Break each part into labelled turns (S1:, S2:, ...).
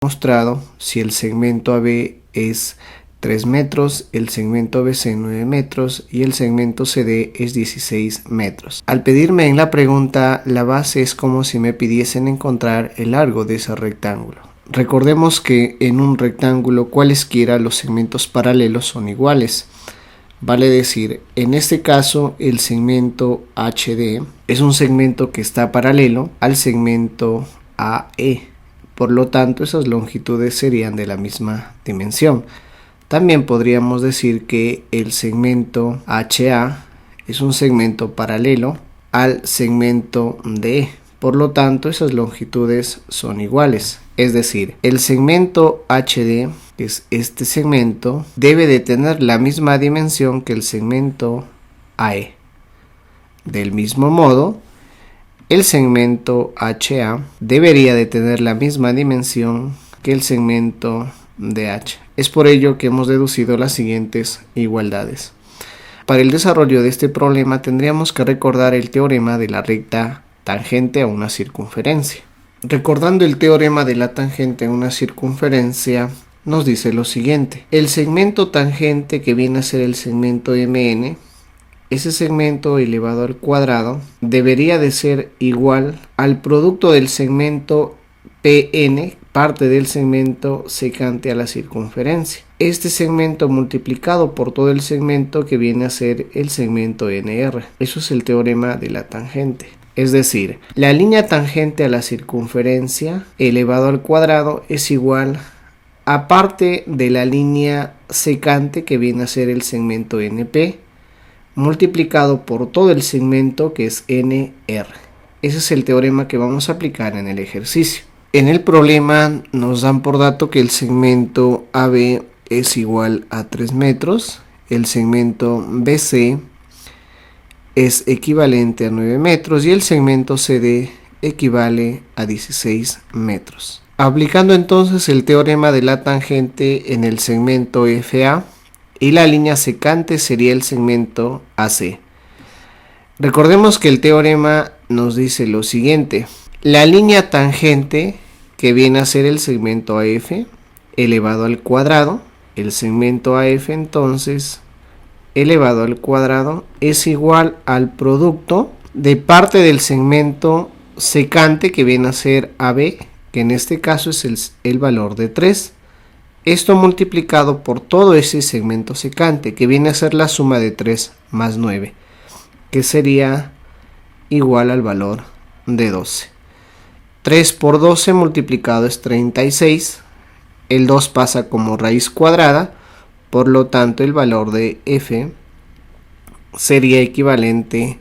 S1: mostrado, si el segmento AB es 3 metros, el segmento BC 9 metros y el segmento CD es 16 metros. Al pedirme en la pregunta la base, es como si me pidiesen encontrar el largo de ese rectángulo. Recordemos que en un rectángulo cualesquiera los segmentos paralelos son iguales. Vale decir, en este caso el segmento HD es un segmento que está paralelo al segmento AE. Por lo tanto, esas longitudes serían de la misma dimensión. También podríamos decir que el segmento HA es un segmento paralelo al segmento DE. Por lo tanto, esas longitudes son iguales. Es decir, el segmento HD, que es este segmento, debe de tener la misma dimensión que el segmento AE. Del mismo modo, el segmento HA debería de tener la misma dimensión que el segmento DH. Es por ello que hemos deducido las siguientes igualdades. Para el desarrollo de este problema tendríamos que recordar el teorema de la recta tangente a una circunferencia. Recordando el teorema de la tangente a una circunferencia, nos dice lo siguiente. El segmento tangente, que viene a ser el segmento MN, ese segmento elevado al cuadrado, debería de ser igual al producto del segmento PN, parte del segmento secante a la circunferencia. Este segmento multiplicado por todo el segmento que viene a ser el segmento NR. Eso es el teorema de la tangente. Es decir, la línea tangente a la circunferencia elevado al cuadrado es igual a parte de la línea secante que viene a ser el segmento NP, multiplicado por todo el segmento que es NR. Ese es el teorema que vamos a aplicar en el ejercicio. En el problema nos dan por dato que el segmento AB es igual a 3 metros, el segmento BC es equivalente a 9 metros y el segmento CD equivale a 16 metros. Aplicando entonces el teorema de la tangente en el segmento FA, y la línea secante sería el segmento AC. Recordemos que el teorema nos dice lo siguiente. La línea tangente, que viene a ser el segmento AF elevado al cuadrado, el segmento AF entonces elevado al cuadrado es igual al producto de parte del segmento secante, que viene a ser AB, que en este caso es el valor de 3. Esto multiplicado por todo ese segmento secante, que viene a ser la suma de 3 más 9, que sería igual al valor de 12. 3 por 12 multiplicado es 36. El 2 pasa como raíz cuadrada, por lo tanto el valor de F sería equivalente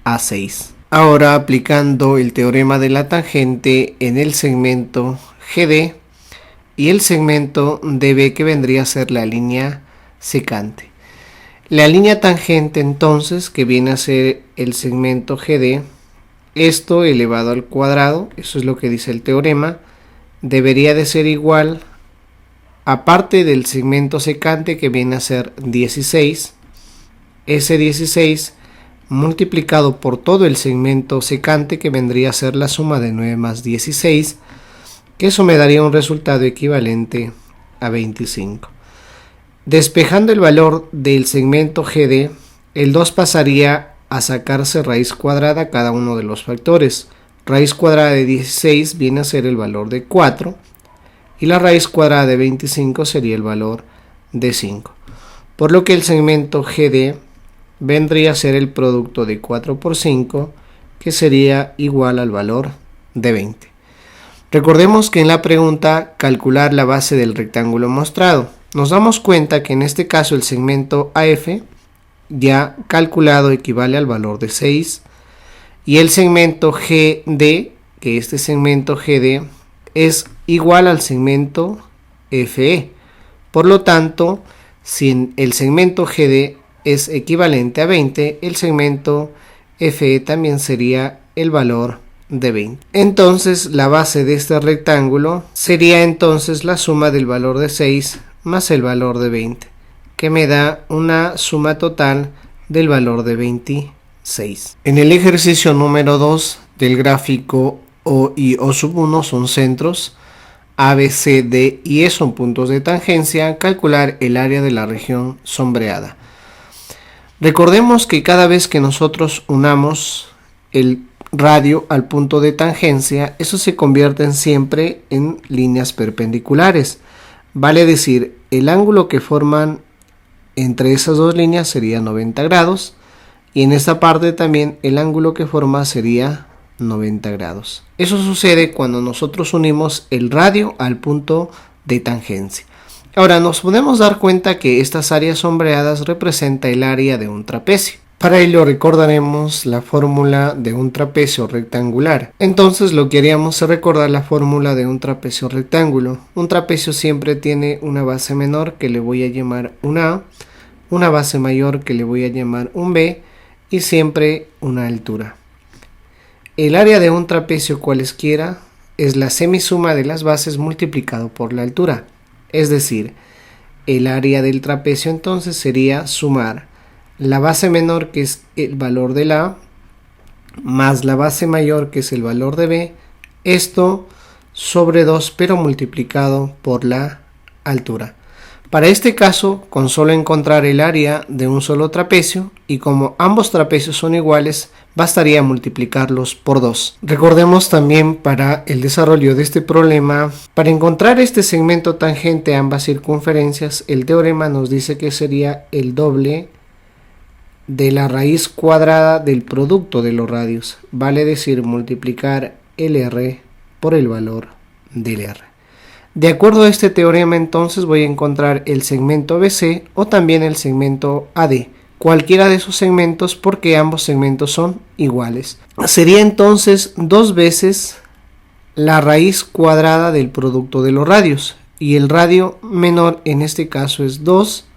S1: a 6. Ahora, aplicando el teorema de la tangente en el segmento GD y el segmento DB, que vendría a ser la línea secante. La línea tangente entonces, que viene a ser el segmento GD, esto elevado al cuadrado, eso es lo que dice el teorema, debería de ser igual a parte del segmento secante, que viene a ser 16, ese 16 multiplicado por todo el segmento secante, que vendría a ser la suma de 9 más 16, que eso me daría un resultado equivalente a 25. Despejando el valor del segmento GD, el 2 pasaría a sacarse raíz cuadrada cada uno de los factores. Raíz cuadrada de 16 viene a ser el valor de 4 y la raíz cuadrada de 25 sería el valor de 5. Por lo que el segmento GD vendría a ser el producto de 4 por 5, que sería igual al valor de 20. Recordemos que en la pregunta calcular la base del rectángulo mostrado, nos damos cuenta que en este caso el segmento AF ya calculado equivale al valor de 6 y el segmento GD, que este segmento GD es igual al segmento FE. Por lo tanto, si el segmento GD es equivalente a 20, el segmento FE también sería el valor de 20. Entonces la base de este rectángulo sería entonces la suma del valor de 6 más el valor de 20, que me da una suma total del valor de 26. En el ejercicio número 2 del gráfico O y O sub 1 son centros. A, B, C, D y E son puntos de tangencia, calcular el área de la región sombreada. Recordemos que cada vez que nosotros unamos el radio al punto de tangencia, eso se convierte siempre en líneas perpendiculares. Vale decir, el ángulo que forman entre esas dos líneas sería 90 grados y en esta parte también el ángulo que forma sería 90 grados. Eso sucede cuando nosotros unimos el radio al punto de tangencia. Ahora nos podemos dar cuenta que estas áreas sombreadas representan el área de un trapecio. Para ello recordaremos la fórmula de un trapecio rectangular. Entonces lo que haríamos es recordar la fórmula de un trapecio rectángulo. Un trapecio siempre tiene una base menor que le voy a llamar un A, una base mayor que le voy a llamar un B y siempre una altura. El área de un trapecio cualesquiera es la semisuma de las bases multiplicado por la altura. Es decir, el área del trapecio entonces sería sumar la base menor, que es el valor de la A, más la base mayor, que es el valor de B, esto sobre 2, pero multiplicado por la altura. Para este caso, con solo encontrar el área de un solo trapecio, y como ambos trapecios son iguales, bastaría multiplicarlos por 2. Recordemos también para el desarrollo de este problema, para encontrar este segmento tangente a ambas circunferencias, el teorema nos dice que sería el doble de la raíz cuadrada del producto de los radios. Vale decir multiplicar el R por el valor del R. De acuerdo a este teorema, entonces voy a encontrar el segmento ABC o también el segmento AD, cualquiera de esos segmentos porque ambos segmentos son iguales. Sería entonces 2 veces la raíz cuadrada del producto de los radios y el radio menor en este caso es 2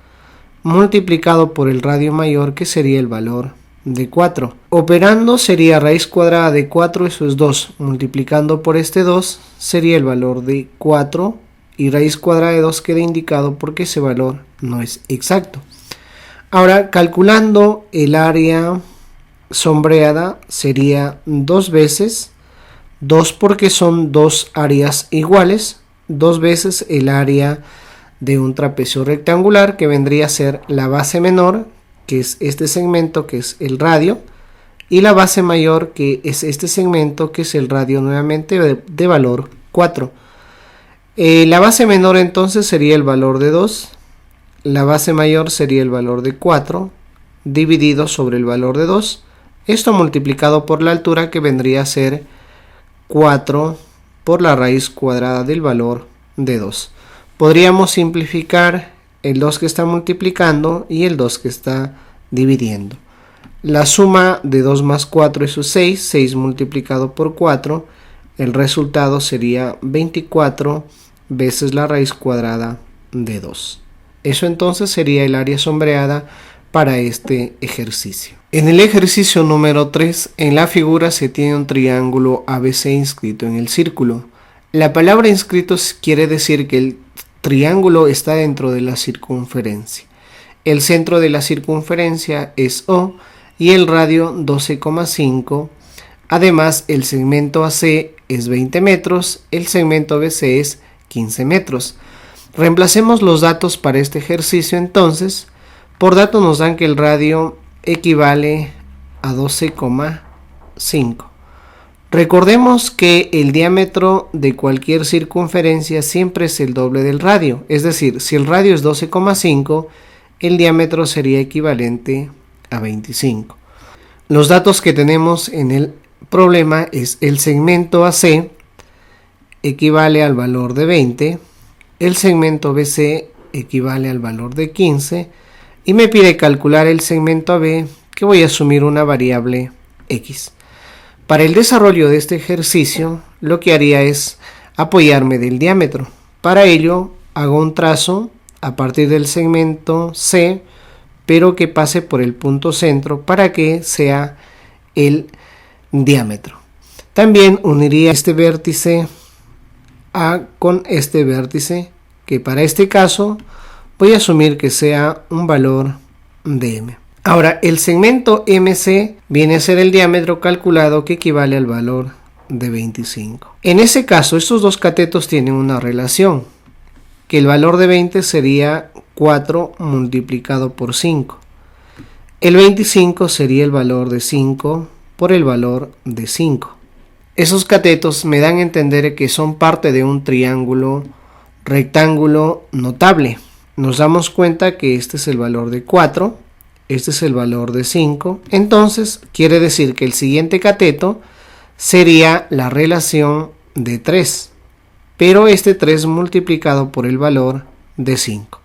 S1: multiplicado por el radio mayor, que sería el valor de 4. Operando sería raíz cuadrada de 4, eso es 2, multiplicando por este 2 sería el valor de 4 y raíz cuadrada de 2 queda indicado porque ese valor no es exacto. Ahora calculando el área sombreada sería 2 veces 2 porque son dos áreas iguales, 2 veces el área de un trapecio rectangular, que vendría a ser la base menor, que es este segmento, que es el radio, y la base mayor, que es este segmento, que es el radio nuevamente de valor 4. La base menor entonces sería el valor de 2, la base mayor sería el valor de 4, dividido sobre el valor de 2, esto multiplicado por la altura, que vendría a ser 4 por la raíz cuadrada del valor de 2. Podríamos simplificar el 2 que está multiplicando y el 2 que está dividiendo. La suma de 2 más 4 es 6, 6 multiplicado por 4, el resultado sería 24 veces la raíz cuadrada de 2. Eso entonces sería el área sombreada para este ejercicio. En el ejercicio número 3, en la figura se tiene un triángulo ABC inscrito en el círculo. La palabra inscrito quiere decir que el triángulo está dentro de la circunferencia. El centro de la circunferencia es O y el radio 12,5. Además, el segmento AC es 20 metros, el segmento BC es 15 metros. Reemplacemos los datos para este ejercicio entonces. Por dato nos dan que el radio equivale a 12,5. Recordemos que el diámetro de cualquier circunferencia siempre es el doble del radio, es decir, si el radio es 12,5, el diámetro sería equivalente a 25. Los datos que tenemos en el problema es el segmento AC equivale al valor de 20, el segmento BC equivale al valor de 15 y me pide calcular el segmento AB, que voy a asumir una variable X. Para el desarrollo de este ejercicio, lo que haría es apoyarme del diámetro. Para ello, hago un trazo a partir del segmento C, pero que pase por el punto centro para que sea el diámetro. También uniría este vértice A con este vértice, que para este caso voy a asumir que sea un valor de M. Ahora, el segmento MC viene a ser el diámetro calculado, que equivale al valor de 25. En ese caso, estos dos catetos tienen una relación, que el valor de 20 sería 4 multiplicado por 5. El 25 sería el valor de 5 por el valor de 5. Esos catetos me dan a entender que son parte de un triángulo rectángulo notable. Nos damos cuenta que este es el valor de 4, este es el valor de 5. Entonces quiere decir que el siguiente cateto sería la relación de 3, pero este 3 multiplicado por el valor de 5,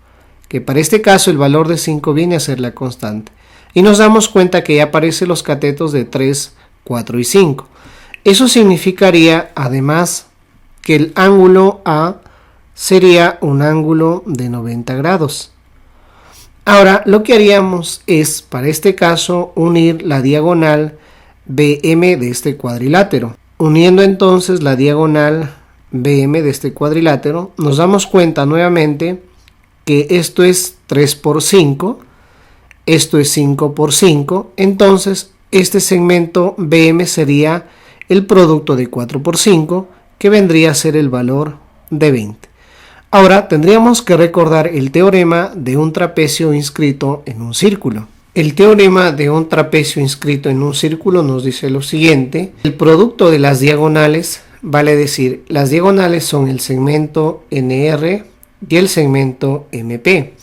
S1: que para este caso el valor de 5 viene a ser la constante. Y nos damos cuenta que ya aparecen los catetos de 3, 4 y 5. Eso significaría además que el ángulo A sería un ángulo de 90 grados. Ahora lo que haríamos es, para este caso, unir la diagonal BM de este cuadrilátero. Uniendo entonces la diagonal BM de este cuadrilátero, nos damos cuenta nuevamente que esto es 3 por 5, esto es 5 por 5, entonces este segmento BM sería el producto de 4 por 5, que vendría a ser el valor de 20. Ahora tendríamos que recordar el teorema de un trapecio inscrito en un círculo. El teorema de un trapecio inscrito en un círculo nos dice lo siguiente: el producto de las diagonales, vale decir, las diagonales son el segmento NR y el segmento MP.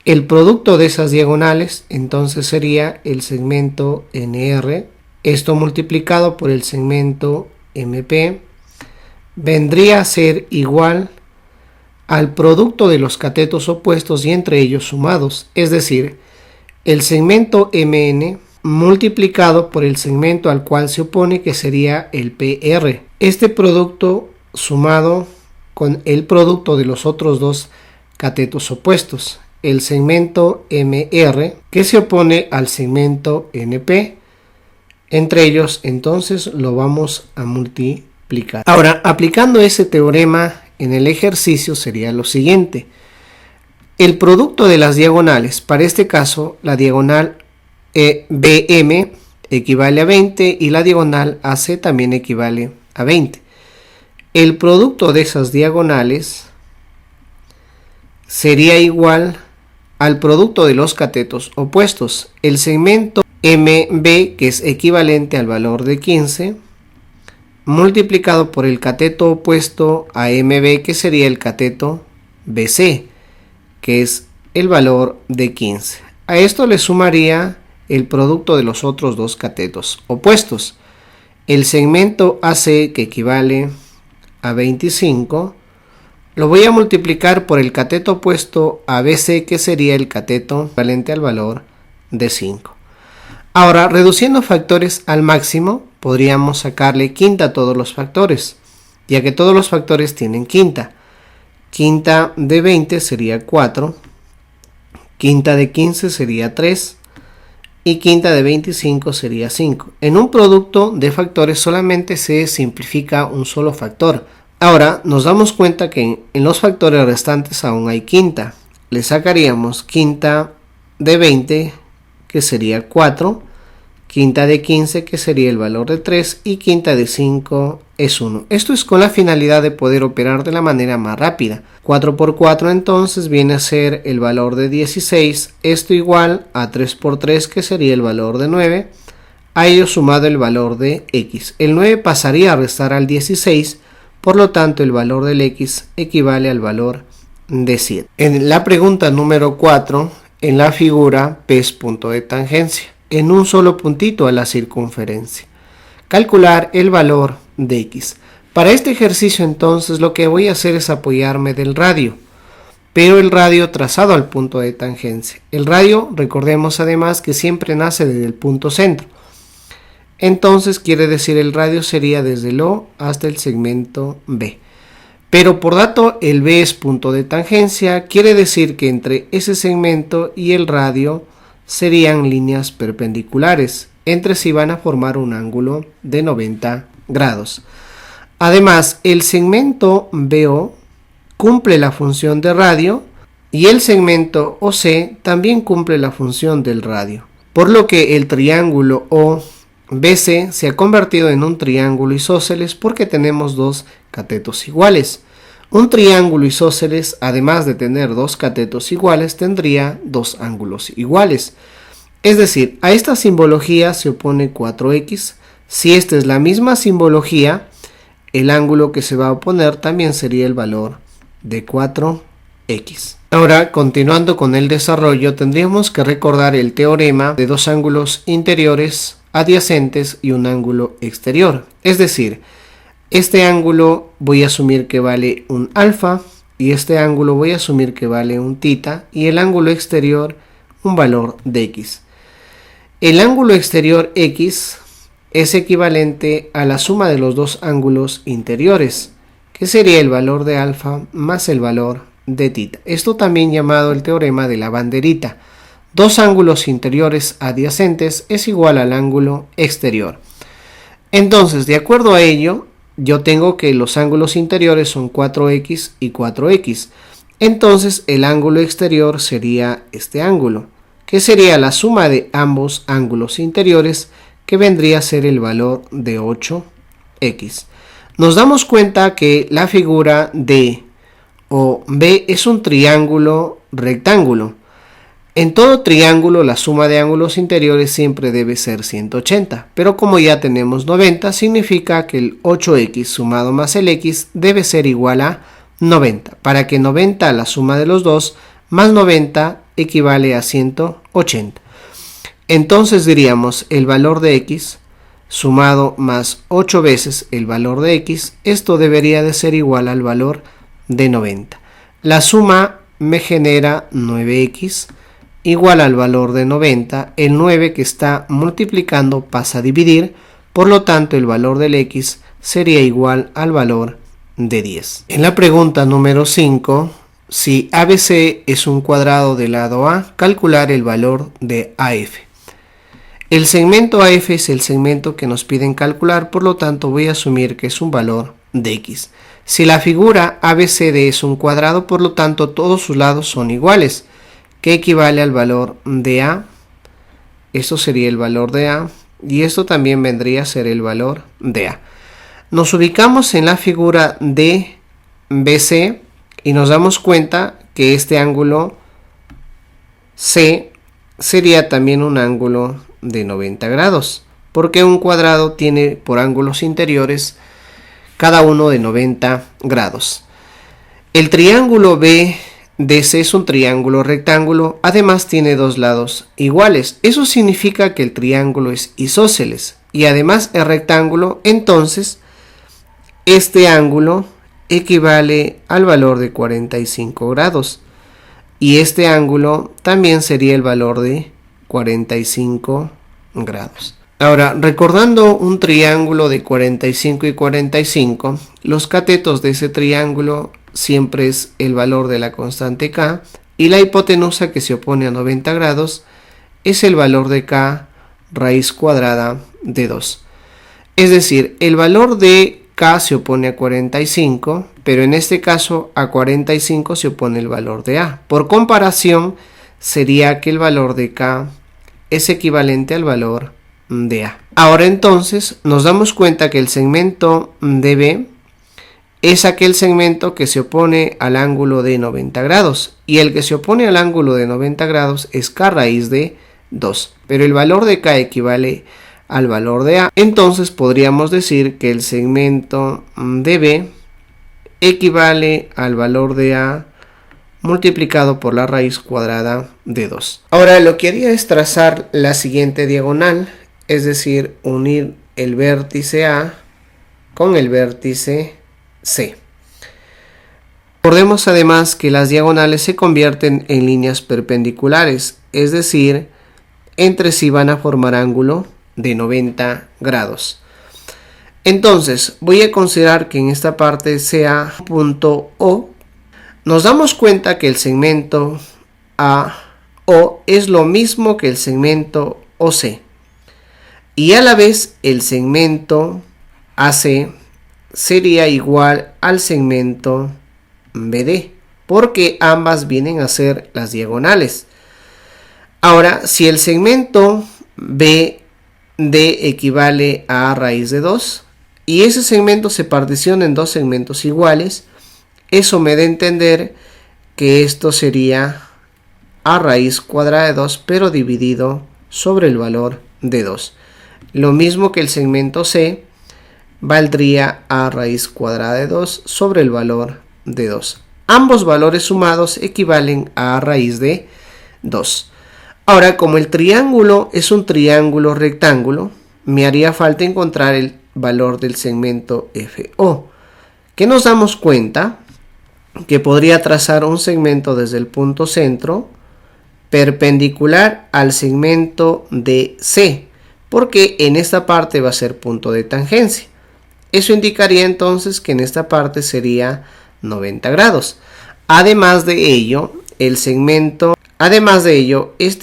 S1: El producto de esas diagonales entonces sería el segmento NR, esto multiplicado por el segmento MP vendría a ser igual al producto de los catetos opuestos y entre ellos sumados, es decir, el segmento MN multiplicado por el segmento al cual se opone, que sería el PR. Este producto sumado con el producto de los otros dos catetos opuestos, el segmento MR que se opone al segmento NP, entre ellos entonces lo vamos a multiplicar. Ahora, aplicando ese teorema en el ejercicio sería lo siguiente: el producto de las diagonales, para este caso la diagonal BM equivale a 20 y la diagonal AC también equivale a 20. El producto de esas diagonales sería igual al producto de los catetos opuestos, el segmento MB, que es equivalente al valor de 15, multiplicado por el cateto opuesto a MB, que sería el cateto BC, que es el valor de 15. A esto le sumaría el producto de los otros dos catetos opuestos, el segmento AC, que equivale a 25, lo voy a multiplicar por el cateto opuesto a BC, que sería el cateto equivalente al valor de 5. Ahora, reduciendo factores al máximo, podríamos sacarle quinta a todos los factores, ya que todos los factores tienen quinta. Quinta de 20 sería 4, quinta de 15 sería 3 y quinta de 25 sería 5. En un producto de factores solamente se simplifica un solo factor. Ahora nos damos cuenta que en los factores restantes aún hay quinta. Le sacaríamos quinta de 20, que sería 4, quinta de 15, que sería el valor de 3, y quinta de 5 es 1. Esto es con la finalidad de poder operar de la manera más rápida. 4 por 4 entonces viene a ser el valor de 16, esto igual a 3 por 3, que sería el valor de 9, a ello sumado el valor de x. El 9 pasaría a restar al 16, por lo tanto el valor del x equivale al valor de 7. En la pregunta número 4, en la figura P es punto de tangencia en un solo puntito a la circunferencia. Calcular el valor de x. Para este ejercicio entonces lo que voy a hacer es apoyarme del radio, pero el radio trazado al punto de tangencia. El radio, recordemos además que siempre nace desde el punto centro. Entonces quiere decir el radio sería desde el O hasta el segmento B. Pero por dato el B es punto de tangencia, quiere decir que entre ese segmento y el radio serían líneas perpendiculares, entre sí van a formar un ángulo de 90 grados. Además, el segmento BO cumple la función de radio y el segmento OC también cumple la función del radio, por lo que el triángulo BC se ha convertido en un triángulo isósceles porque tenemos dos catetos iguales. Un triángulo isósceles, además de tener dos catetos iguales, tendría dos ángulos iguales. Es decir, a esta simbología se opone 4x. Si esta es la misma simbología, el ángulo que se va a oponer también sería el valor de 4x. Ahora, continuando con el desarrollo, tendríamos que recordar el teorema de dos ángulos interiores adyacentes y un ángulo exterior. Es decir, este ángulo voy a asumir que vale un alfa y este ángulo voy a asumir que vale un tita y el ángulo exterior un valor de x. El ángulo exterior x es equivalente a la suma de los dos ángulos interiores, que sería el valor de alfa más el valor de tita. Esto también llamado el teorema de la banderita. Dos ángulos interiores adyacentes es igual al ángulo exterior. Entonces, de acuerdo a ello, yo tengo que los ángulos interiores son 4x y 4x. Entonces, el ángulo exterior sería este ángulo, que sería la suma de ambos ángulos interiores, que vendría a ser el valor de 8x. Nos damos cuenta que la figura D o B es un triángulo rectángulo. En todo triángulo la suma de ángulos interiores siempre debe ser 180, pero como ya tenemos 90, significa que el 8x sumado más el x debe ser igual a 90. Para que 90 la suma de los dos más 90 equivale a 180. Entonces diríamos el valor de x sumado más 8 veces el valor de x, esto debería de ser igual al valor de 90. La suma me genera 9x igual al valor de 90, el 9 que está multiplicando pasa a dividir, por lo tanto el valor del x sería igual al valor de 10. En la pregunta número 5, si ABC es un cuadrado del lado A, calcular el valor de AF. El segmento AF es el segmento que nos piden calcular, por lo tanto voy a asumir que es un valor de x. Si la figura ABCD es un cuadrado, por lo tanto todos sus lados son iguales, que equivale al valor de A. Esto sería el valor de A y esto también vendría a ser el valor de A. Nos ubicamos en la figura de BC y nos damos cuenta que este ángulo C sería también un ángulo de 90 grados, porque un cuadrado tiene por ángulos interiores cada uno de 90 grados. El triángulo BDC es un triángulo rectángulo, además tiene dos lados iguales. Eso significa que el triángulo es isósceles y además es rectángulo, entonces este ángulo equivale al valor de 45 grados y este ángulo también sería el valor de 45 grados. Ahora, recordando un triángulo de 45 y 45, los catetos de ese triángulo siempre es el valor de la constante k y la hipotenusa que se opone a 90 grados es el valor de k raíz cuadrada de 2. Es decir, el valor de k se opone a 45, pero en este caso a 45 se opone el valor de a. Por comparación, sería que el valor de k es equivalente al valor de a. Ahora entonces nos damos cuenta que el segmento DB es aquel segmento que se opone al ángulo de 90 grados y el que se opone al ángulo de 90 grados es k raíz de 2, pero el valor de k equivale al valor de a. Entonces podríamos decir que el segmento DB equivale al valor de a multiplicado por la raíz cuadrada de 2. Ahora lo que haría es trazar la siguiente diagonal, es decir, unir el vértice A con el vértice C. Recordemos además que las diagonales se convierten en líneas perpendiculares, es decir, entre sí van a formar ángulo de 90 grados. Entonces voy a considerar que en esta parte sea un punto O. Nos damos cuenta que el segmento AO es lo mismo que el segmento OC y a la vez el segmento AC sería igual al segmento BD porque ambas vienen a ser las diagonales. Ahora, si el segmento BD D equivale a raíz de 2 y ese segmento se particiona en dos segmentos iguales. Eso me da a entender que esto sería a raíz cuadrada de 2 pero dividido sobre el valor de 2. Lo mismo que el segmento C valdría a raíz cuadrada de 2 sobre el valor de 2. Ambos valores sumados equivalen a raíz de 2. Ahora, como el triángulo es un triángulo rectángulo, me haría falta encontrar el valor del segmento FO, que nos damos cuenta que podría trazar un segmento desde el punto centro perpendicular al segmento DC, porque en esta parte va a ser punto de tangencia. Eso indicaría entonces que en esta parte sería 90 grados. Además de ello, este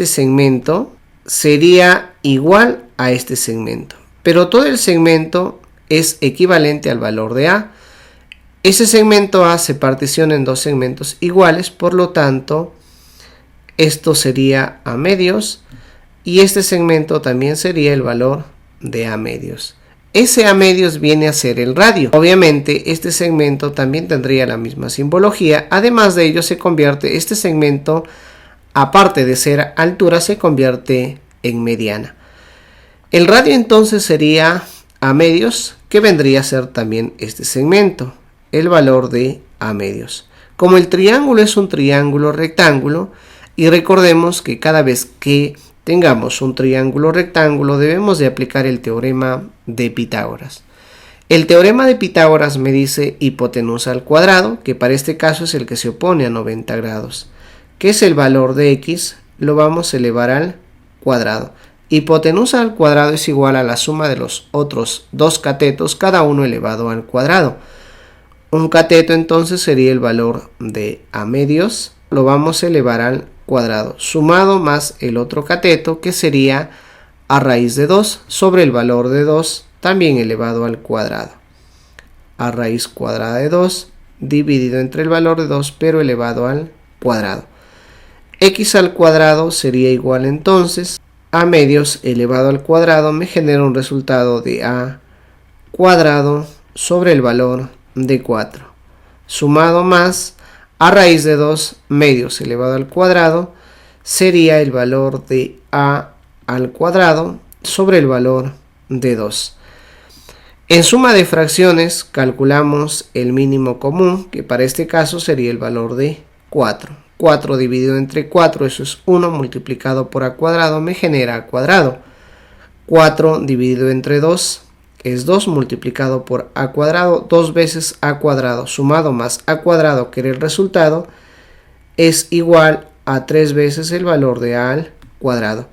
S1: segmento sería igual a este segmento, pero todo el segmento es equivalente al valor de A. Ese segmento A se particiona en dos segmentos iguales, por lo tanto, esto sería A medios y este segmento también sería el valor de A medios. Ese A medios viene a ser el radio. Obviamente, este segmento también tendría la misma simbología. Además de ello, se convierte este segmento, aparte de ser altura, se convierte en mediana. El radio entonces sería A medios, que vendría a ser también este segmento, el valor de A medios. Como el triángulo es un triángulo rectángulo, y recordemos que cada vez que tengamos un triángulo rectángulo debemos de aplicar el teorema de Pitágoras. El teorema de Pitágoras me dice hipotenusa al cuadrado, que para este caso es el que se opone a 90 grados, que es el valor de x, lo vamos a elevar al cuadrado. Hipotenusa al cuadrado es igual a la suma de los otros dos catetos, cada uno elevado al cuadrado. Un cateto entonces sería el valor de A medios, lo vamos a elevar al cuadrado, sumado más el otro cateto, que sería a raíz de 2 sobre el valor de 2, también elevado al cuadrado. A raíz cuadrada de 2 dividido entre el valor de 2, pero elevado al cuadrado. X al cuadrado sería igual entonces a medios elevado al cuadrado, me genera un resultado de A cuadrado sobre el valor de 4, sumado más a raíz de 2 medios elevado al cuadrado, sería el valor de A al cuadrado sobre el valor de 2. En suma de fracciones calculamos el mínimo común, que para este caso sería el valor de 4. 4 dividido entre 4, eso es 1, multiplicado por A cuadrado, me genera A cuadrado. 4 dividido entre 2 es 2 multiplicado por A cuadrado, 2 veces A cuadrado sumado más A cuadrado, que era el resultado, es igual a 3 veces el valor de A al cuadrado.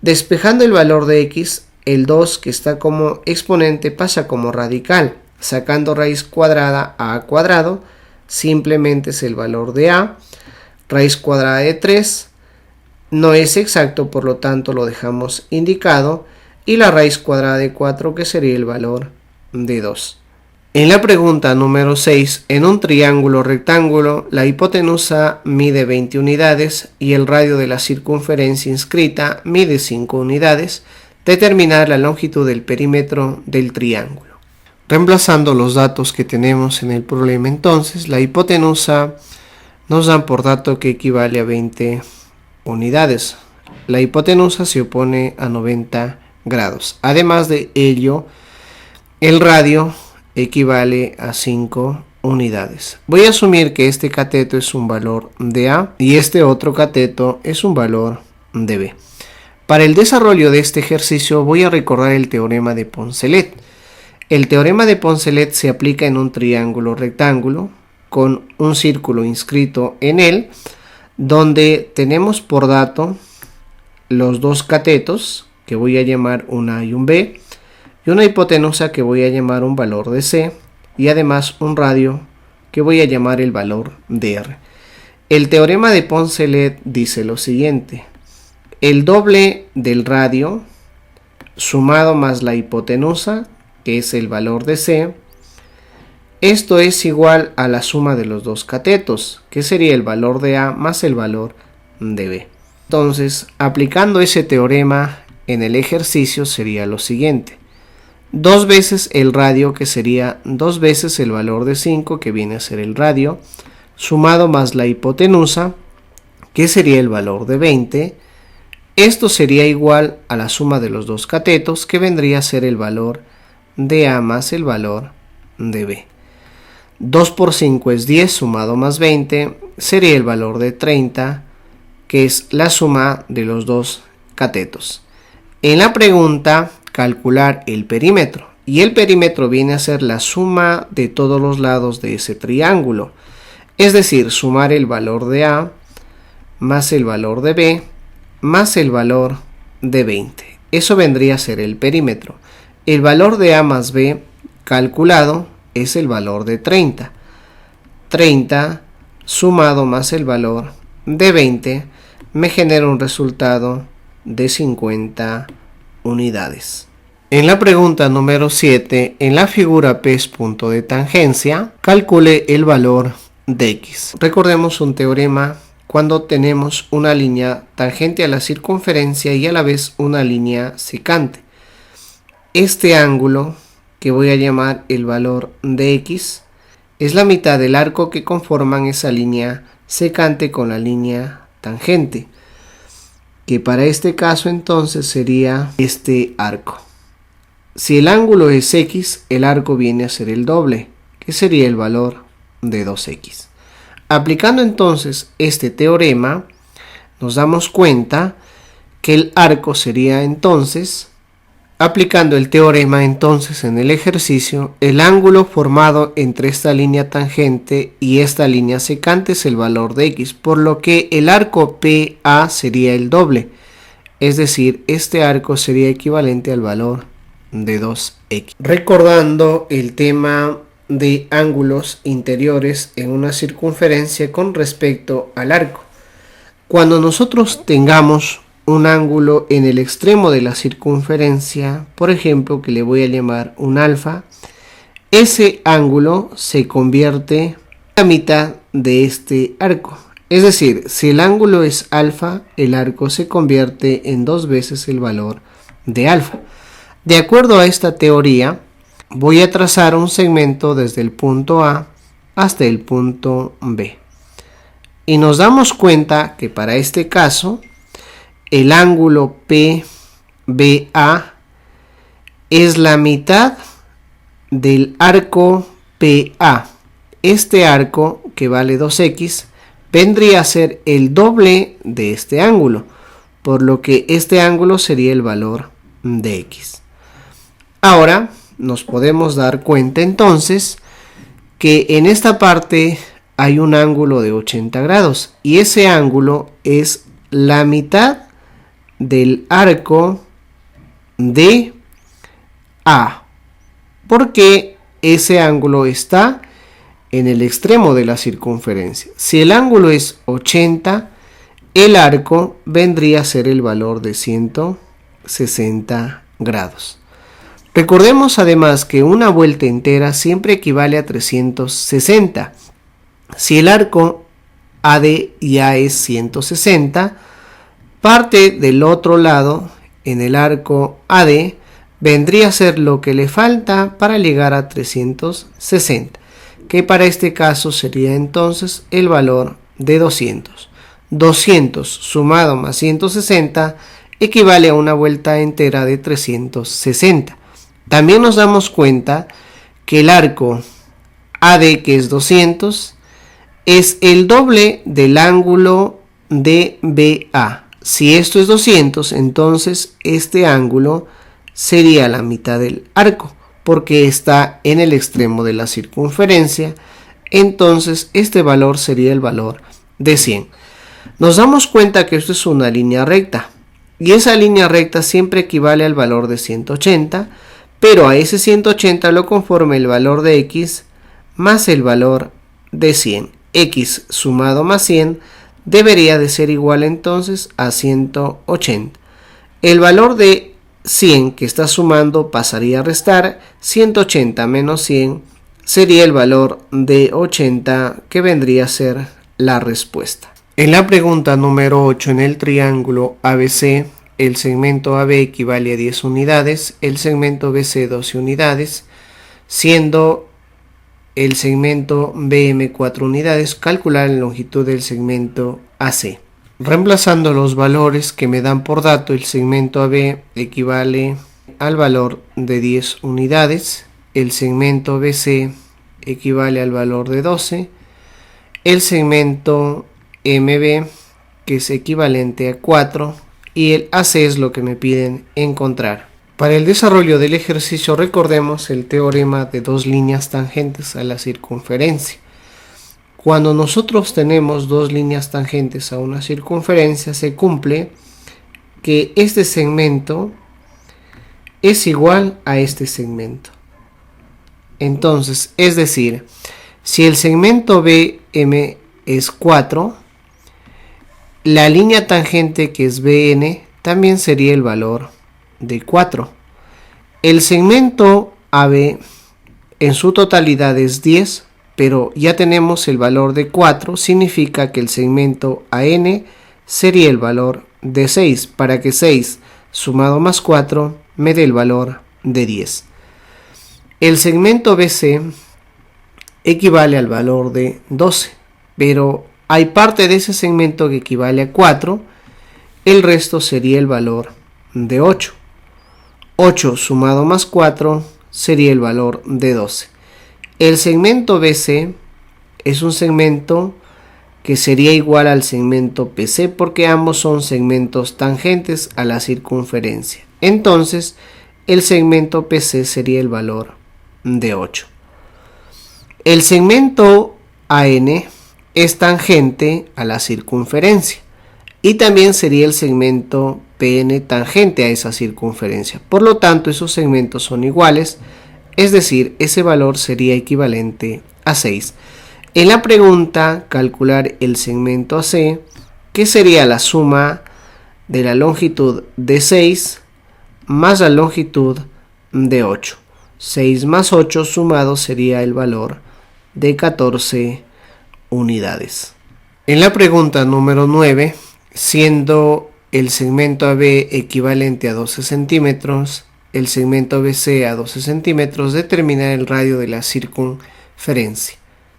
S1: Despejando el valor de x, el 2 que está como exponente pasa como radical. Sacando raíz cuadrada a cuadrado, simplemente es el valor de A. Raíz cuadrada de 3 no es exacto, por lo tanto lo dejamos indicado. Y la raíz cuadrada de 4, que sería el valor de 2. En la pregunta número 6, en un triángulo rectángulo, la hipotenusa mide 20 unidades y el radio de la circunferencia inscrita mide 5 unidades. Determinar la longitud del perímetro del triángulo. Reemplazando los datos que tenemos en el problema, entonces, la hipotenusa nos dan por dato que equivale a 20 unidades. La hipotenusa se opone a 90 grados. Además de ello, el radio equivale a 5 unidades. Voy a asumir que este cateto es un valor de A y este otro cateto es un valor de B. Para el desarrollo de este ejercicio voy a recordar el teorema de Poncelet. El teorema de Poncelet se aplica en un triángulo rectángulo con un círculo inscrito en él, donde tenemos por dato los dos catetos, que voy a llamar un A y un B, y una hipotenusa que voy a llamar un valor de C, y además un radio que voy a llamar el valor de R. El teorema de Poncelet dice lo siguiente: el doble del radio sumado más la hipotenusa, que es el valor de C, esto es igual a la suma de los dos catetos, que sería el valor de A más el valor de B. Entonces, aplicando ese teorema en el ejercicio sería lo siguiente. 2 veces el radio, que sería 2 veces el valor de 5, que viene a ser el radio, sumado más la hipotenusa, que sería el valor de 20. Esto sería igual a la suma de los dos catetos, que vendría a ser el valor de A más el valor de B. 2 por 5 es 10, sumado más 20, sería el valor de 30, que es la suma de los dos catetos. En la pregunta, calcular el perímetro. Y el perímetro viene a ser la suma de todos los lados de ese triángulo. Es decir, sumar el valor de A más el valor de B más el valor de 20. Eso vendría a ser el perímetro. El valor de A más B calculado es el valor de 30. 30 sumado más el valor de 20 me genera un resultado de 50 unidades. En la pregunta número 7, en la figura P es punto de tangencia, calcule el valor de X. Recordemos un teorema cuando tenemos una línea tangente a la circunferencia y a la vez una línea secante. Este ángulo, que voy a llamar el valor de X, es la mitad del arco que conforman esa línea secante con la línea tangente, que para este caso entonces sería este arco. Si el ángulo es X, el arco viene a ser el doble, que sería el valor de 2X. Aplicando entonces este teorema, nos damos cuenta que el arco sería entonces, aplicando el teorema entonces en el ejercicio, el ángulo formado entre esta línea tangente y esta línea secante es el valor de X, por lo que el arco PA sería el doble, es decir, este arco sería equivalente al valor de 2X. Recordando el tema de ángulos interiores en una circunferencia con respecto al arco. Cuando nosotros tengamos un ángulo en el extremo de la circunferencia, por ejemplo, que le voy a llamar un alfa, ese ángulo se convierte en la mitad de este arco. Es decir, si el ángulo es alfa, el arco se convierte en 2 veces el valor de alfa. De acuerdo a esta teoría, voy a trazar un segmento desde el punto A hasta el punto B. Y nos damos cuenta que para este caso, el ángulo PBA es la mitad del arco PA. Este arco, que vale 2X, vendría a ser el doble de este ángulo, por lo que este ángulo sería el valor de X. Ahora nos podemos dar cuenta entonces que en esta parte hay un ángulo de 80 grados y ese ángulo es la mitad del arco de A, porque ese ángulo está en el extremo de la circunferencia. Si el ángulo es 80, el arco vendría a ser el valor de 160 grados. Recordemos además que una vuelta entera siempre equivale a 360. Si el arco AD ya es 160, parte del otro lado en el arco AD vendría a ser lo que le falta para llegar a 360, que para este caso sería entonces el valor de 200. 200 sumado más 160 equivale a una vuelta entera de 360. También nos damos cuenta que el arco AD, que es 200, es el doble del ángulo DBA. Si esto es 200, entonces este ángulo sería la mitad del arco, porque está en el extremo de la circunferencia. Entonces este valor sería el valor de 100. Nos damos cuenta que esto es una línea recta, y esa línea recta siempre equivale al valor de 180, pero a ese 180 lo conforma el valor de X más el valor de 100. X sumado más 100 debería de ser igual entonces a 180. El valor de 100 que está sumando pasaría a restar. 180 menos 100 sería el valor de 80, que vendría a ser la respuesta. En la pregunta número 8, en el triángulo ABC, el segmento AB equivale a 10 unidades, el segmento BC 12 unidades, siendo el segmento BM 4 unidades. Calcular la longitud del segmento AC. Reemplazando los valores que me dan por dato, el segmento AB equivale al valor de 10 unidades, el segmento BC equivale al valor de 12, el segmento MB, que es equivalente a 4, y el AC es lo que me piden encontrar. Para el desarrollo del ejercicio recordemos el teorema de dos líneas tangentes a la circunferencia. Cuando nosotros tenemos dos líneas tangentes a una circunferencia, se cumple que este segmento es igual a este segmento. Entonces, es decir, si el segmento BM es 4, la línea tangente que es BN también sería el valor de 4. El segmento AB en su totalidad es 10, pero ya tenemos el valor de 4, significa que el segmento AN sería el valor de 6, para que 6 sumado más 4 me dé el valor de 10. El segmento BC equivale al valor de 12, pero hay parte de ese segmento que equivale a 4, el resto sería el valor de 8. 8 sumado más 4 sería el valor de 12. El segmento BC es un segmento que sería igual al segmento PC porque ambos son segmentos tangentes a la circunferencia. Entonces, el segmento PC sería el valor de 8. El segmento AN es tangente a la circunferencia y también sería el segmento PN tangente a esa circunferencia. Por lo tanto, esos segmentos son iguales, es decir, ese valor sería equivalente a 6. En la pregunta, calcular el segmento AC, que sería la suma de la longitud de 6 más la longitud de 8. 6 más 8 sumado sería el valor de 14 unidades. En la pregunta número 9, siendo el segmento AB equivalente a 12 centímetros, el segmento BC a 12 centímetros, determinar el radio de la circunferencia.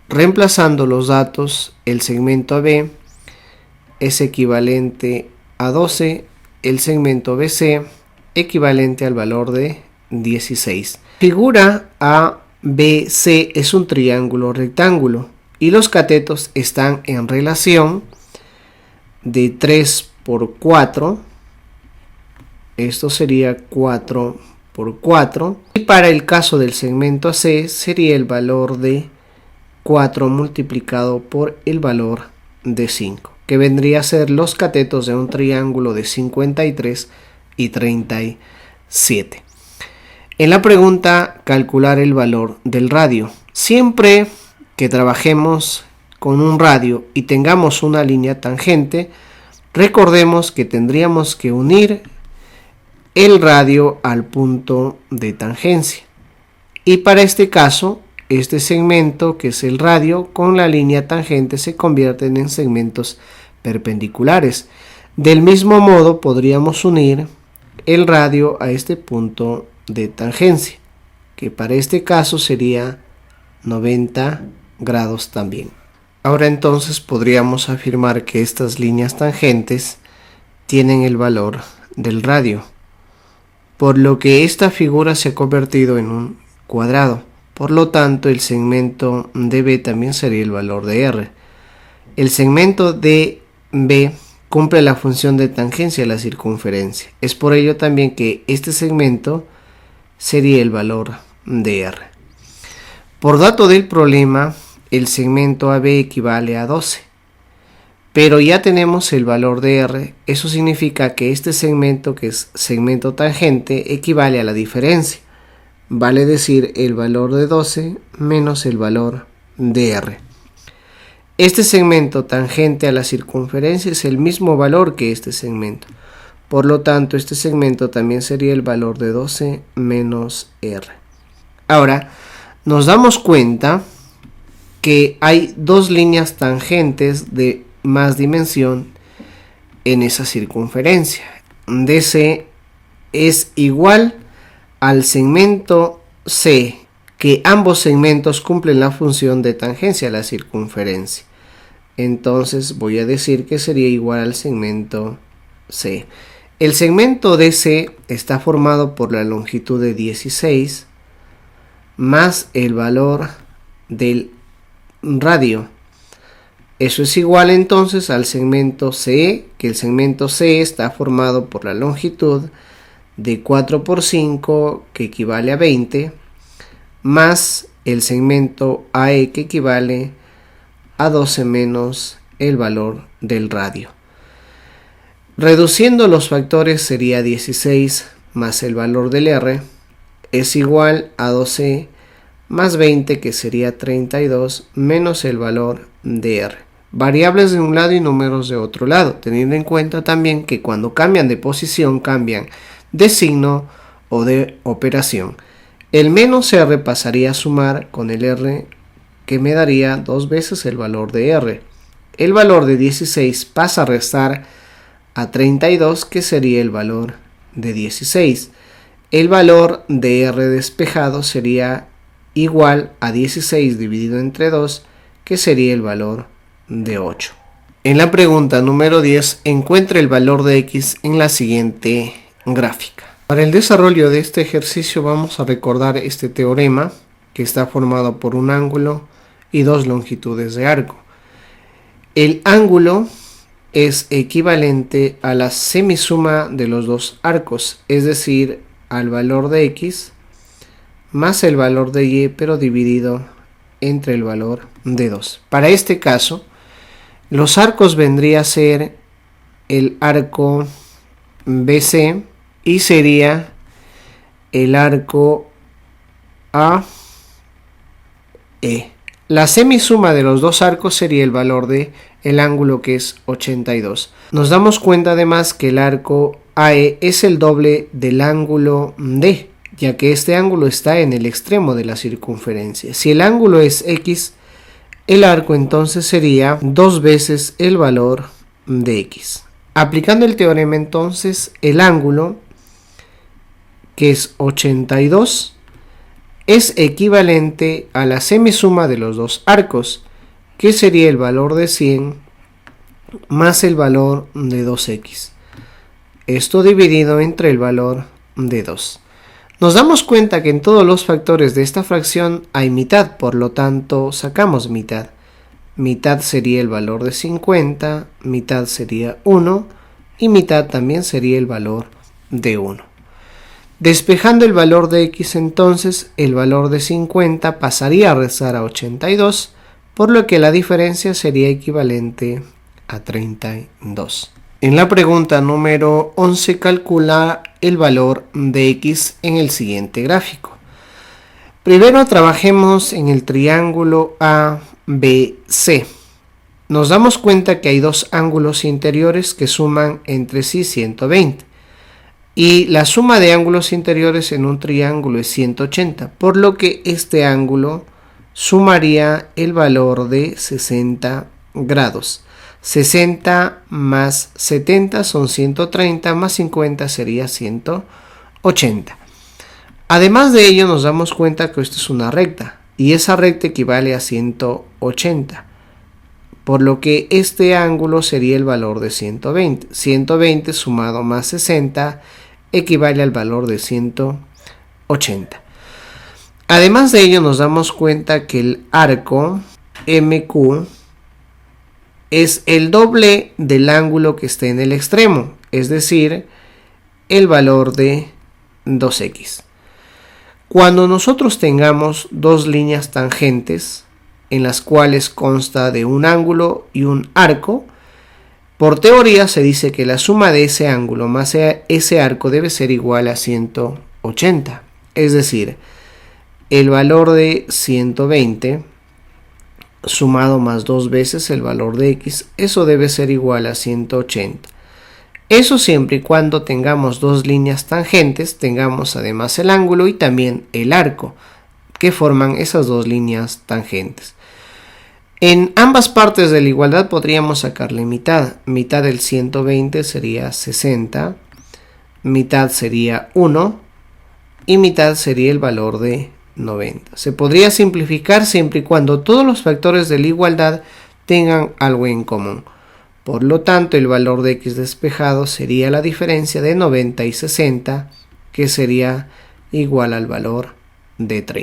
S1: Reemplazando los datos, el segmento AB es equivalente a 12, el segmento BC equivalente al valor de 16. Figura ABC es un triángulo rectángulo y los catetos están en relación de 3 por 4. Esto sería 4 por 4. Y para el caso del segmento AC sería el valor de 4 multiplicado por el valor de 5, que vendría a ser los catetos de un triángulo de 53 y 37. En la pregunta, calcular el valor del radio. Siempre que trabajemos con un radio y tengamos una línea tangente, recordemos que tendríamos que unir el radio al punto de tangencia. Y para este caso, este segmento, que es el radio, con la línea tangente se convierten en segmentos perpendiculares. Del mismo modo, podríamos unir el radio a este punto de tangencia, que para este caso sería 90 grados también. Ahora entonces podríamos afirmar que estas líneas tangentes tienen el valor del radio, por lo que esta figura se ha convertido en un cuadrado. Por lo tanto, el segmento DB también sería el valor de R. El segmento DB cumple la función de tangencia a la circunferencia. Es por ello también que este segmento sería el valor de R. Por dato del problema, el segmento AB equivale a 12. Pero ya tenemos el valor de R. Eso significa que este segmento, que es segmento tangente, equivale a la diferencia. Vale decir el valor de 12 menos el valor de R. Este segmento tangente a la circunferencia es el mismo valor que este segmento. Por lo tanto, este segmento también sería el valor de 12 menos R. Ahora, nos damos cuenta que hay dos líneas tangentes de más dimensión en esa circunferencia. DC es igual al segmento C, que ambos segmentos cumplen la función de tangencia a la circunferencia. Entonces voy a decir que sería igual al segmento C. El segmento DC está formado por la longitud de 16 más el valor del radio. Eso es igual entonces al segmento CE, que el segmento CE está formado por la longitud de 4 por 5, que equivale a 20, más el segmento AE, que equivale a 12 menos el valor del radio. Reduciendo los factores sería 16 más el valor del R es igual a 12 más 20, que sería 32, menos el valor de R. Variables de un lado y números de otro lado, teniendo en cuenta también que cuando cambian de posición cambian de signo o de operación. El menos R pasaría a sumar con el R, que me daría 2 veces el valor de R. El valor de 16 pasa a restar a 32, que sería el valor de 16. El valor de R despejado sería igual a 16 dividido entre 2, que sería el valor de 8. En la pregunta número 10, encuentre el valor de X en la siguiente gráfica. Para el desarrollo de este ejercicio vamos a recordar este teorema, que está formado por un ángulo y dos longitudes de arco. El ángulo es equivalente a la semisuma de los dos arcos, es decir, al valor de X más el valor de Y, pero dividido entre el valor de 2. Para este caso, los arcos vendría a ser el arco BC y sería el arco AE. La semisuma de los dos arcos sería el valor de el ángulo, que es 82. Nos damos cuenta además que el arco AE es el doble del ángulo D, ya que este ángulo está en el extremo de la circunferencia. Si el ángulo es X, el arco entonces sería 2 veces el valor de X. Aplicando el teorema entonces, el ángulo, que es 82, es equivalente a la semisuma de los dos arcos, que sería el valor de 100 más el valor de 2x. Esto dividido entre el valor de 2. Nos damos cuenta que en todos los factores de esta fracción hay mitad, por lo tanto sacamos mitad. Mitad sería el valor de 50, mitad sería 1 y mitad también sería el valor de 1. Despejando el valor de X entonces, el valor de 50 pasaría a restar a 82, por lo que la diferencia sería equivalente a 32. En la pregunta número 11 calcula el valor de X en el siguiente gráfico. Primero trabajemos en el triángulo ABC. Nos damos cuenta que hay dos ángulos interiores que suman entre sí 120. Y la suma de ángulos interiores en un triángulo es 180, por lo que este ángulo sumaría el valor de 60 grados. 60 más 70 son 130, más 50 sería 180. Además de ello, nos damos cuenta que esto es una recta, y esa recta equivale a 180, por lo que este ángulo sería el valor de 120. 120 sumado más 60 equivale al valor de 180. Además de ello, nos damos cuenta que el arco MQ es el doble del ángulo que esté en el extremo, es decir, el valor de 2x. Cuando nosotros tengamos dos líneas tangentes en las cuales consta de un ángulo y un arco, por teoría se dice que la suma de ese ángulo más ese arco debe ser igual a 180. Es decir, el valor de 120 sumado más 2 veces el valor de X, eso debe ser igual a 180. Eso siempre y cuando tengamos dos líneas tangentes, tengamos además el ángulo y también el arco que forman esas dos líneas tangentes. En ambas partes de la igualdad podríamos sacarle mitad. Mitad del 120 sería 60 mitad sería 1 y mitad sería el valor de 90. Se podría simplificar siempre y cuando todos los factores de la igualdad tengan algo en común. Por lo tanto, el valor de x despejado sería la diferencia de 90 y 60, que sería igual al valor de 30.